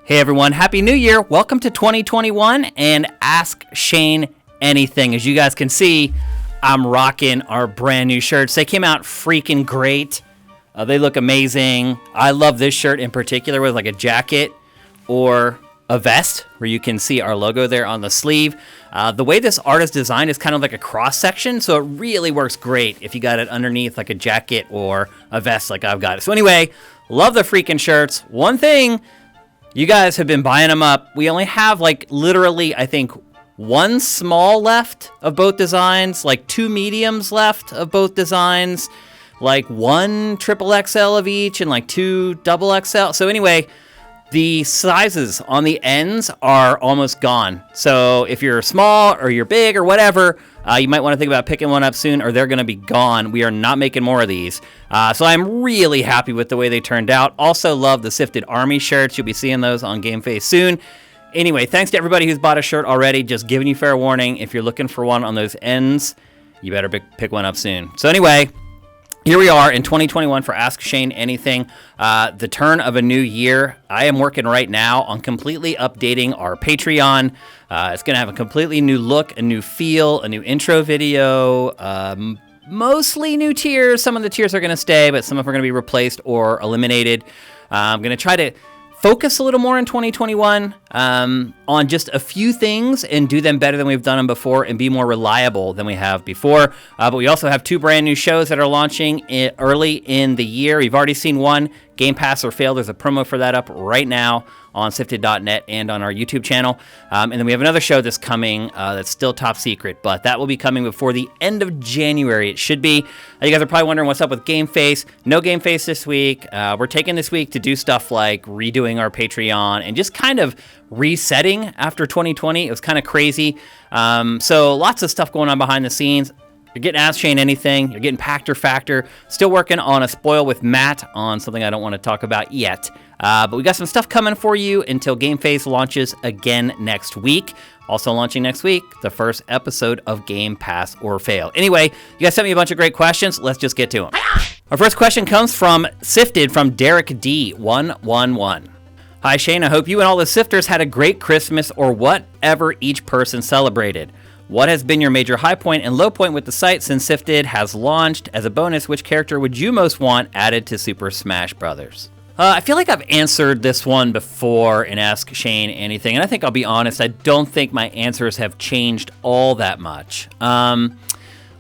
Hey everyone, Happy New Year. Welcome to 2021 and Ask Shane Anything. As you guys can see, I'm rocking our brand new shirts. They came out freaking great. They look amazing. I love this shirt in particular with like a jacket or a vest where you can see our logo there on the sleeve. The way this art is designed is kind of like a cross section, so it really works great if you got it underneath like a jacket or a vest like I've got it. So anyway, love the freaking shirts. One thing, you guys have been buying them up. We only have like literally, I think, one small left of both designs, like two mediums left of both designs, like one triple XL of each and like two double XL. So anyway, the sizes on the ends are almost gone. So if you're small or you're big or whatever, you might want to think about picking one up soon or they're going to be gone. We are not making more of these. So I'm really happy with the way they turned out. Also love the Sifted Army shirts. You'll be seeing those on GameFace soon. Anyway, thanks to everybody who's bought a shirt already. Just giving you fair warning. If you're looking for one on those ends, you better pick one up soon. So anyway, here we are in 2021 for Ask Shane Anything, the turn of a new year. I am working right now on completely updating our Patreon. It's going to have a completely new look, a new feel, a new intro video, mostly new tiers. Some of the tiers are going to stay, but some of them are going to be replaced or eliminated. I'm going to try to focus a little more in 2021 on just a few things and do them better than we've done them before and be more reliable than we have before. But we also have two brand new shows that are launching early in the year. You've already seen one, Game Pass or Fail. There's a promo for that up right now on Sifted.net and on our YouTube channel. And then we have another show that's coming that's still top secret, but that will be coming before the end of January. It should be. You guys are probably wondering what's up with GameFace. No GameFace this week. We're taking this week to do stuff like redoing our Patreon and just kind of resetting after 2020. It was kind of crazy. So lots of stuff going on behind the scenes. You're getting Ask Shane Anything. You're getting Pachter Factor. Still working on a spoil with Matt on something I don't want to talk about yet. But we got some stuff coming for you until GameFace launches again next week. Also launching next week, the first episode of Game Pass or Fail. Anyway, you guys sent me a bunch of great questions. Let's just get to them. Our first question comes from Sifted from Derek D111. Hi Shane, I hope you and all the Sifters had a great Christmas or whatever each person celebrated. What has been your major high point and low point with the site since Sifted has launched? As a bonus, which character would you most want added to Super Smash Bros.? I feel like I've answered this one before in Ask Shane Anything, and I think I'll be honest, I don't think my answers have changed all that much.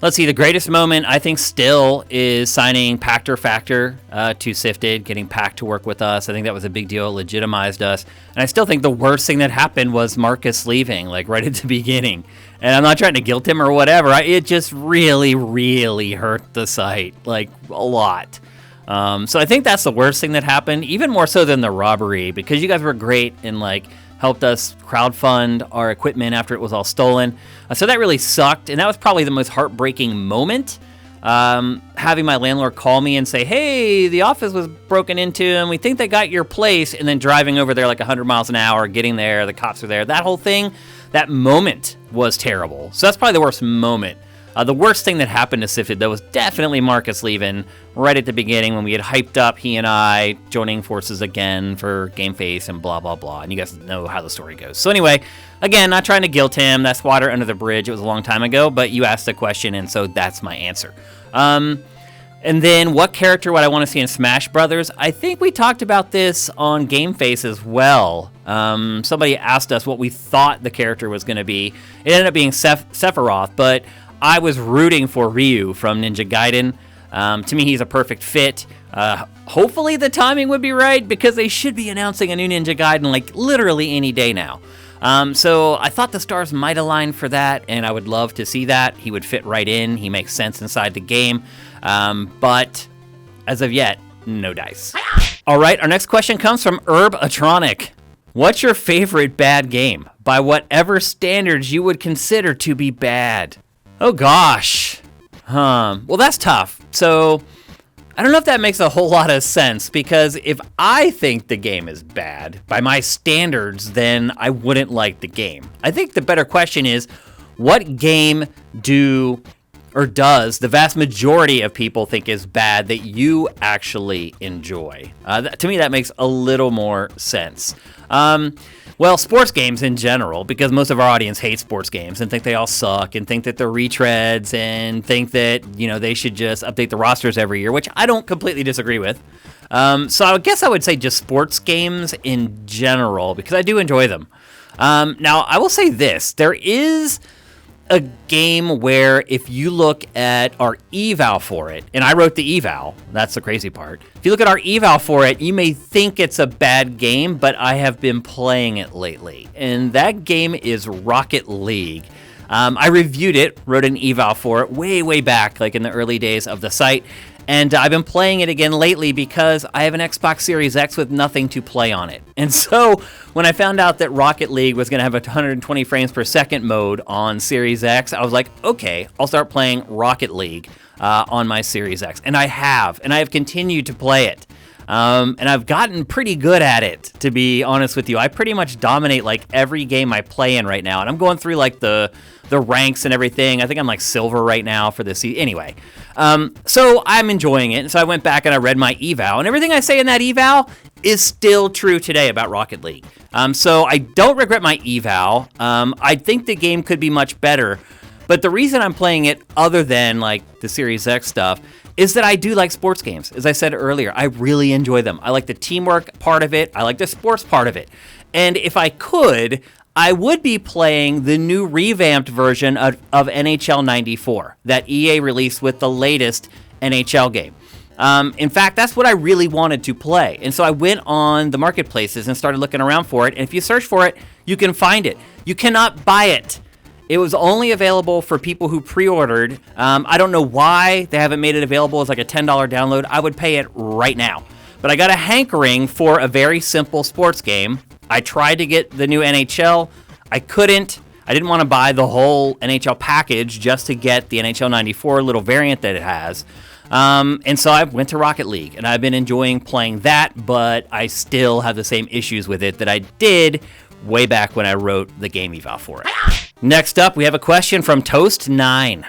Let's see, the greatest moment I think still is signing Pachter Factor to Sifted, getting Pack to work with us. I think that was a big deal, it legitimized us. And I still think the worst thing that happened was Marcus leaving, like right at the beginning. And I'm not trying to guilt him or whatever. It just really, really hurt the site, like a lot. So I think that's the worst thing that happened, even more so than the robbery, because you guys were great and like helped us crowdfund our equipment after it was all stolen. So that really sucked, and that was probably the most heartbreaking moment. Having my landlord call me and say, hey, the office was broken into and we think they got your place, and then driving over there like 100 miles an hour, getting there, the cops are there. That whole thing, that moment was terrible. So that's probably the worst moment. The worst thing that happened to Sifted, though, was definitely Marcus leaving right at the beginning when we had hyped up he and I joining forces again for GameFace and blah, blah, blah. And you guys know how the story goes. So anyway, again, not trying to guilt him. That's water under the bridge. It was a long time ago, but you asked the question, and so that's my answer. And then what character would I want to see in Smash Brothers? I think we talked about this on GameFace as well. Somebody asked us what we thought the character was going to be. It ended up being Sephiroth, but I was rooting for Ryu from Ninja Gaiden. To me, he's a perfect fit. Hopefully the timing would be right, because they should be announcing a new Ninja Gaiden like literally any day now. So I thought the stars might align for that, and I would love to see that. He would fit right in. He makes sense inside the game. But as of yet, no dice. All right, our next question comes from Herbatronic. What's your favorite bad game, by whatever standards you would consider to be bad? Oh gosh. Well, that's tough. So I don't know if that makes a whole lot of sense, because if I think the game is bad by my standards, then I wouldn't like the game. I think the better question is, what game do or does the vast majority of people think is bad that you actually enjoy? To me, that makes a little more sense. Well, sports games in general, because most of our audience hates sports games and think they all suck and think that they're retreads and think that, they should just update the rosters every year, which I don't completely disagree with. So I guess I would say just sports games in general, because I do enjoy them. Now, I will say this. There is a game where if you look at our eval for it, and I wrote the eval, that's the crazy part. If you look at our eval for it, you may think it's a bad game, but I have been playing it lately. And that game is Rocket League. I reviewed it, wrote an eval for it way back, like in the early days of the site. And I've been playing it again lately because I have an Xbox Series X with nothing to play on it. And so when I found out that Rocket League was going to have a 120 frames per second mode on Series X, I was like, okay, I'll start playing Rocket League on my Series X. And I have continued to play it. And I've gotten pretty good at it, to be honest with you. I pretty much dominate like every game I play in right now. And I'm going through like the ranks and everything. I think I'm like silver right now for this season. Anyway, so I'm enjoying it. And so I went back and I read my eval, and everything I say in that eval is still true today about Rocket League. So I don't regret my eval. I think the game could be much better. But the reason I'm playing it, other than like the Series X stuff, is that I do like sports games. As I said earlier, I really enjoy them. I like the teamwork part of it. I like the sports part of it. And if I could, I would be playing the new revamped version of NHL 94 that EA released with the latest NHL game. In fact, that's what I really wanted to play. And so I went on the marketplaces and started looking around for it. And if you search for it, you can find it. You cannot buy it. It was only available for people who pre-ordered. I don't know why they haven't made it available as like a $10 download. I would pay it right now. But I got a hankering for a very simple sports game. I tried to get the new NHL. I couldn't. I didn't want to buy the whole NHL package just to get the NHL 94 little variant that it has. And so I went to Rocket League, and I've been enjoying playing that, but I still have the same issues with it that I did way back when I wrote the game eval for it. Next up, we have a question from Toast9.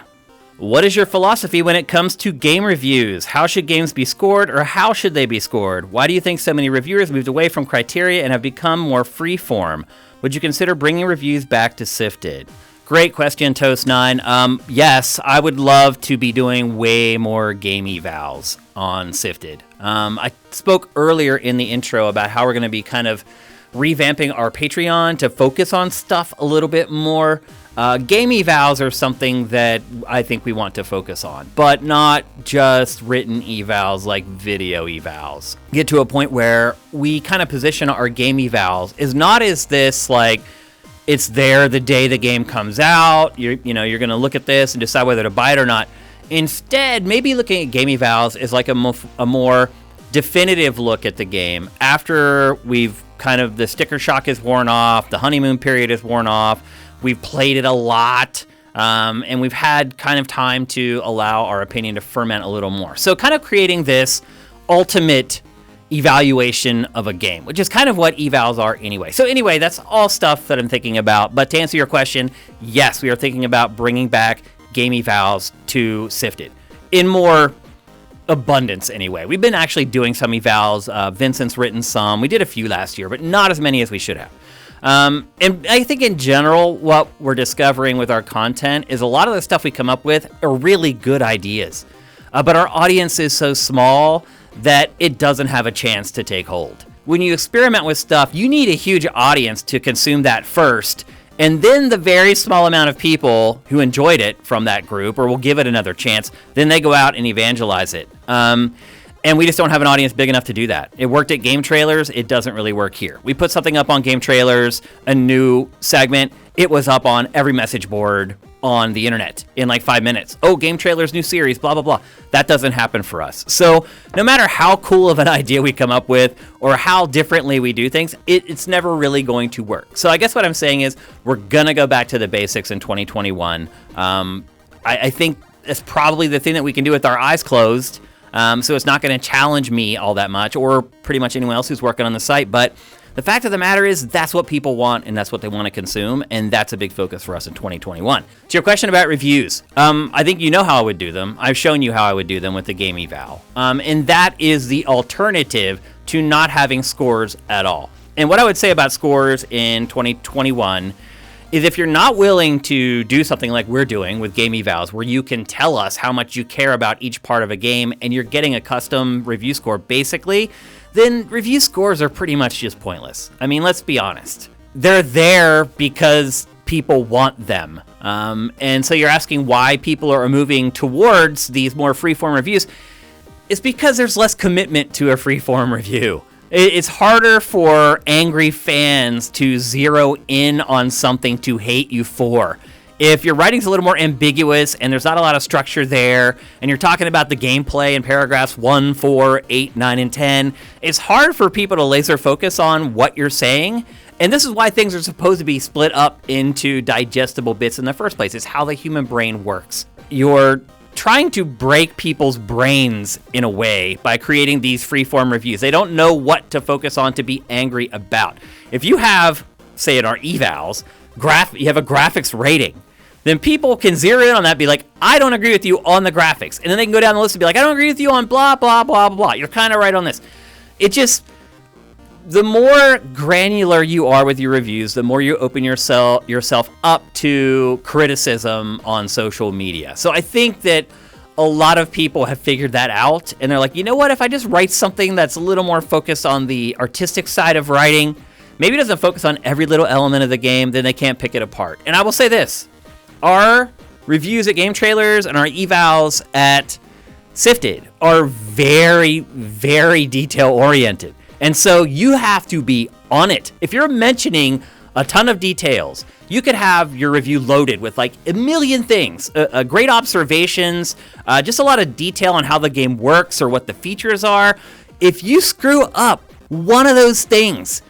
What is your philosophy when it comes to game reviews? How should games be scored, or how should they be scored? Why do you think so many reviewers moved away from criteria and have become more freeform? Would you consider bringing reviews back to Sifted? Great question, Toast9. Yes, I would love to be doing way more game evals on Sifted. I spoke earlier in the intro about how we're going to be kind of revamping our Patreon to focus on stuff a little bit more. Game evals are something that I think we want to focus on, but not just written evals like video evals. Get to a point where we kind of position our game evals is not as this like it's there the day the game comes out. You're going to look at this and decide whether to buy it or not. Instead, maybe looking at game evals is like a more definitive look at the game after we've kind of the sticker shock is worn off, the honeymoon period is worn off. We've played it a lot, and we've had kind of time to allow our opinion to ferment a little more. So kind of creating this ultimate evaluation of a game, which is kind of what evals are anyway. So anyway, that's all stuff that I'm thinking about. But to answer your question, yes, we are thinking about bringing back game evals to Sifted in more abundance anyway. We've been actually doing some evals. Vincent's written some. We did a few last year, but not as many as we should have. And I think in general, what we're discovering with our content is a lot of the stuff we come up with are really good ideas. But our audience is so small that it doesn't have a chance to take hold. When you experiment with stuff, you need a huge audience to consume that first. And then the very small amount of people who enjoyed it from that group or will give it another chance, then they go out and evangelize it. And we just don't have an audience big enough to do that. It worked at Game Trailers. It doesn't really work here. We put something up on Game Trailers, a new segment. It was up on every message board on the internet in like 5 minutes. Oh, Game Trailers, new series, blah, blah, blah. That doesn't happen for us. So no matter how cool of an idea we come up with or how differently we do things, it's never really going to work. So I guess what I'm saying is we're going to go back to the basics in 2021. I think that's probably the thing that we can do with our eyes closed. So it's not going to challenge me all that much, or pretty much anyone else who's working on the site. But the fact of the matter is that's what people want, and that's what they want to consume, and that's a big focus for us in 2021. To your question about reviews, I think you know how I would do them. I've shown you how I would do them with the game eval. And that is the alternative to not having scores at all. And what I would say about scores in 2021 is if you're not willing to do something like we're doing with game evals, where you can tell us how much you care about each part of a game and you're getting a custom review score basically, then review scores are pretty much just pointless. I mean, let's be honest. They're there because people want them. And so you're asking why people are moving towards these more freeform reviews. It's because there's less commitment to a freeform review. It's harder for angry fans to zero in on something to hate you for. If your writing's a little more ambiguous and there's not a lot of structure there, and you're talking about the gameplay in paragraphs 1, 4, 8, 9, and 10, it's hard for people to laser focus on what you're saying. And this is why things are supposed to be split up into digestible bits in the first place. It's how the human brain works. You're trying to break people's brains in a way by creating these freeform reviews. They don't know what to focus on to be angry about. If you have, say in our evals, you have a graphics rating, then people can zero in on that, be like, I don't agree with you on the graphics. And then they can go down the list and be like, I don't agree with you on blah, blah, blah, blah, blah. You're kind of right on this. It just, the more granular you are with your reviews, the more you open yourself up to criticism on social media. So I think that a lot of people have figured that out, and they're like, you know what, if I just write something that's a little more focused on the artistic side of writing, maybe it doesn't focus on every little element of the game, then they can't pick it apart. And I will say this, our reviews at Game Trailers and our evals at Sifted are very, very detail-oriented. And so you have to be on it. If you're mentioning a ton of details, you could have your review loaded with like a million things, great observations, just a lot of detail on how the game works or what the features are. If you screw up one of those things,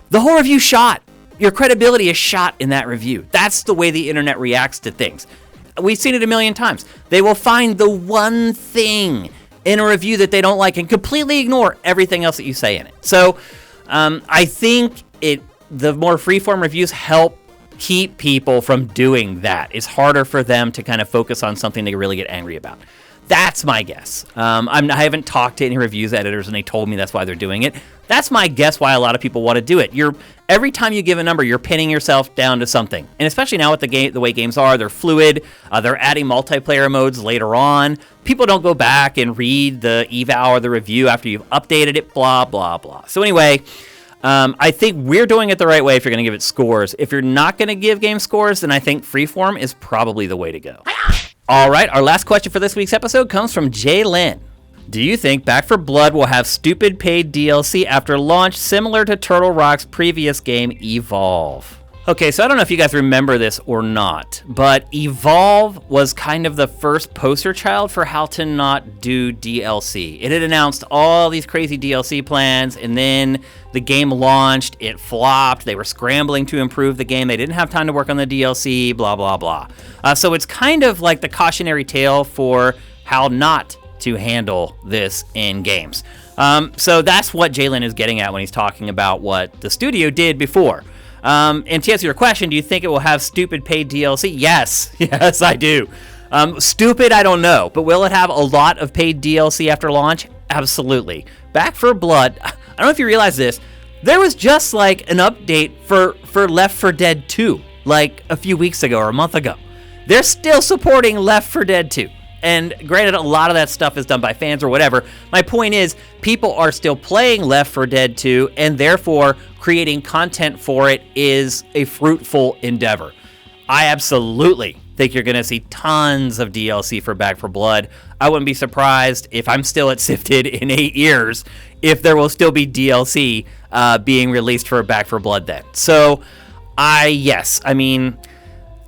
the whole review shot. Your credibility is shot in that review. That's the way the internet reacts to things. We've seen it a million times. They will find the one thing in a review that they don't like and completely ignore everything else that you say in it. So I think the more freeform reviews help keep people from doing that. It's harder for them to kind of focus on something they really get angry about. That's my guess. I haven't talked to any reviews editors and they told me that's why they're doing it. That's my guess why a lot of people want to do it. Every time you give a number, you're pinning yourself down to something. And especially now with the way games are, they're fluid. They're adding multiplayer modes later on. People don't go back and read the eval or the review after you've updated it, blah, blah, blah. So anyway, I think we're doing it the right way if you're going to give it scores. If you're not going to give game scores, then I think freeform is probably the way to go. All right, our last question for this week's episode comes from Jay Lynn. Do you think Back 4 Blood will have stupid paid DLC after launch similar to Turtle Rock's previous game, Evolve? Okay, so I don't know if you guys remember this or not, but Evolve was kind of the first poster child for how to not do DLC. It had announced all these crazy DLC plans, and then the game launched, it flopped, they were scrambling to improve the game, they didn't have time to work on the DLC, blah, blah, blah. So it's kind of like the cautionary tale for how not to handle this in games. So that's what Jalen is getting at when he's talking about what the studio did before. And to answer your question, do you think it will have stupid paid DLC? Yes. Yes, I do. Stupid, I don't know. But will it have a lot of paid DLC after launch? Absolutely. Back 4 Blood, I don't know if you realize this, there was just like an update for Left 4 Dead 2, like a few weeks ago or a month ago. They're still supporting Left 4 Dead 2. And granted, a lot of that stuff is done by fans or whatever. My point is, people are still playing Left 4 Dead 2, and therefore creating content for it is a fruitful endeavor. I absolutely think you're going to see tons of DLC for Back 4 Blood. I wouldn't be surprised if I'm still at Sifted in 8 years if there will still be DLC being released for Back 4 Blood then. So,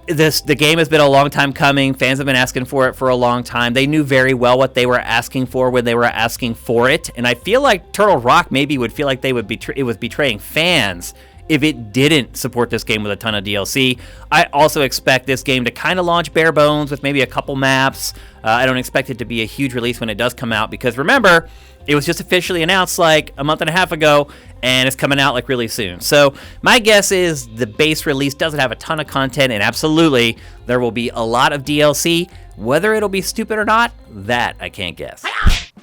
the game has been a long time coming. Fans have been asking for it for a long time. They knew very well what they were asking for when they were asking for it. And I feel like Turtle Rock maybe would feel like it was betraying fans if it didn't support this game with a ton of DLC. I also expect this game to kind of launch bare bones with maybe a couple maps. I don't expect it to be a huge release when it does come out, because remember, it was just officially announced like a month and a half ago, and it's coming out like really soon. So my guess is the base release doesn't have a ton of content, and absolutely there will be a lot of DLC. Whether it'll be stupid or not, that I can't guess.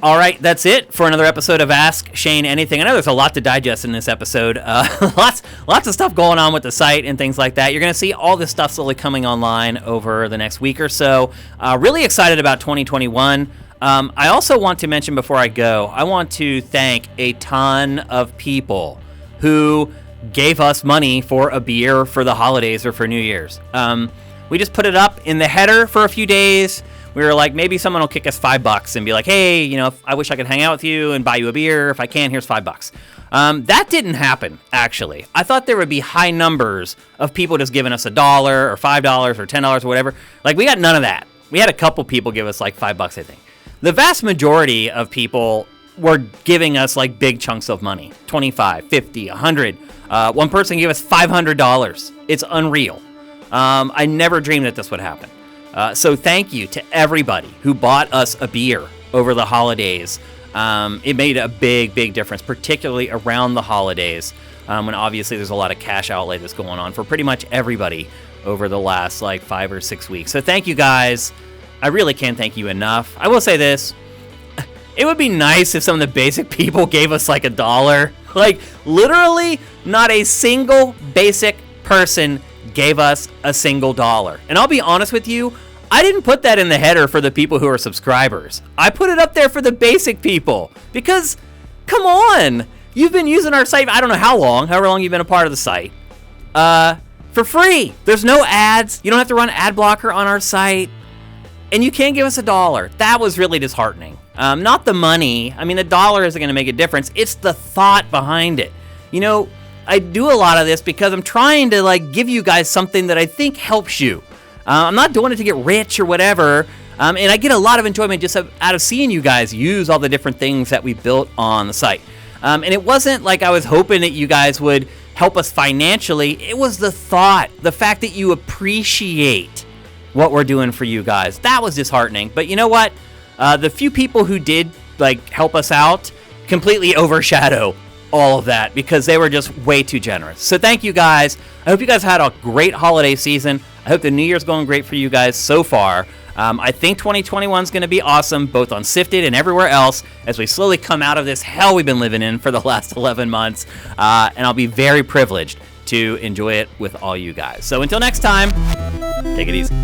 All right, that's it for another episode of Ask Shane Anything. I know there's a lot to digest in this episode. Lots of stuff going on with the site and things like that. You're going to see all this stuff slowly coming online over the next week or so. Really excited about 2021. I also want to mention before I go, I want to thank a ton of people who gave us money for a beer for the holidays or for New Year's. We just put it up in the header for a few days. We were like, maybe someone will kick us $5 and be like, hey, you know, I wish I could hang out with you and buy you a beer. If I can, here's $5. That didn't happen, actually. I thought there would be high numbers of people just giving us $1 or $5 or $10 or whatever. Like, we got none of that. We had a couple people give us like $5, I think. The vast majority of people were giving us like big chunks of money, 25, 50, 100. One person gave us $500. It's unreal. I never dreamed that this would happen. So thank you to everybody who bought us a beer over the holidays. It made a big difference, particularly around the holidays, when obviously there's a lot of cash outlay that's going on for pretty much everybody over the last like 5 or 6 weeks. So thank you guys. I really can't thank you enough. I will say this. It would be nice if some of the basic people gave us like $1. Like, literally, not a single basic person gave us a single dollar. And I'll be honest with you, I didn't put that in the header for the people who are subscribers. I put it up there for the basic people. Because, come on, you've been using our site, I don't know how long, however long you've been a part of the site, for free. There's no ads. You don't have to run ad blocker on our site. And you can't give us $1. That was really disheartening. Not the money. I mean, the dollar isn't going to make a difference. It's the thought behind it. You know, I do a lot of this because I'm trying to like give you guys something that I think helps you. I'm not doing it to get rich or whatever. And I get a lot of enjoyment just out of seeing you guys use all the different things that we built on the site. And it wasn't like I was hoping that you guys would help us financially. It was the thought, the fact that you appreciate what we're doing for you guys. That was disheartening. But you know what? The few people who did like help us out completely overshadow all of that because they were just way too generous. So thank you guys. I hope you guys had a great holiday season. I hope the new year's going great for you guys so far. I think 2021 is going to be awesome, both on Sifted and everywhere else, as we slowly come out of this hell we've been living in for the last 11 months. And I'll be very privileged to enjoy it with all you guys. So until next time, take it easy.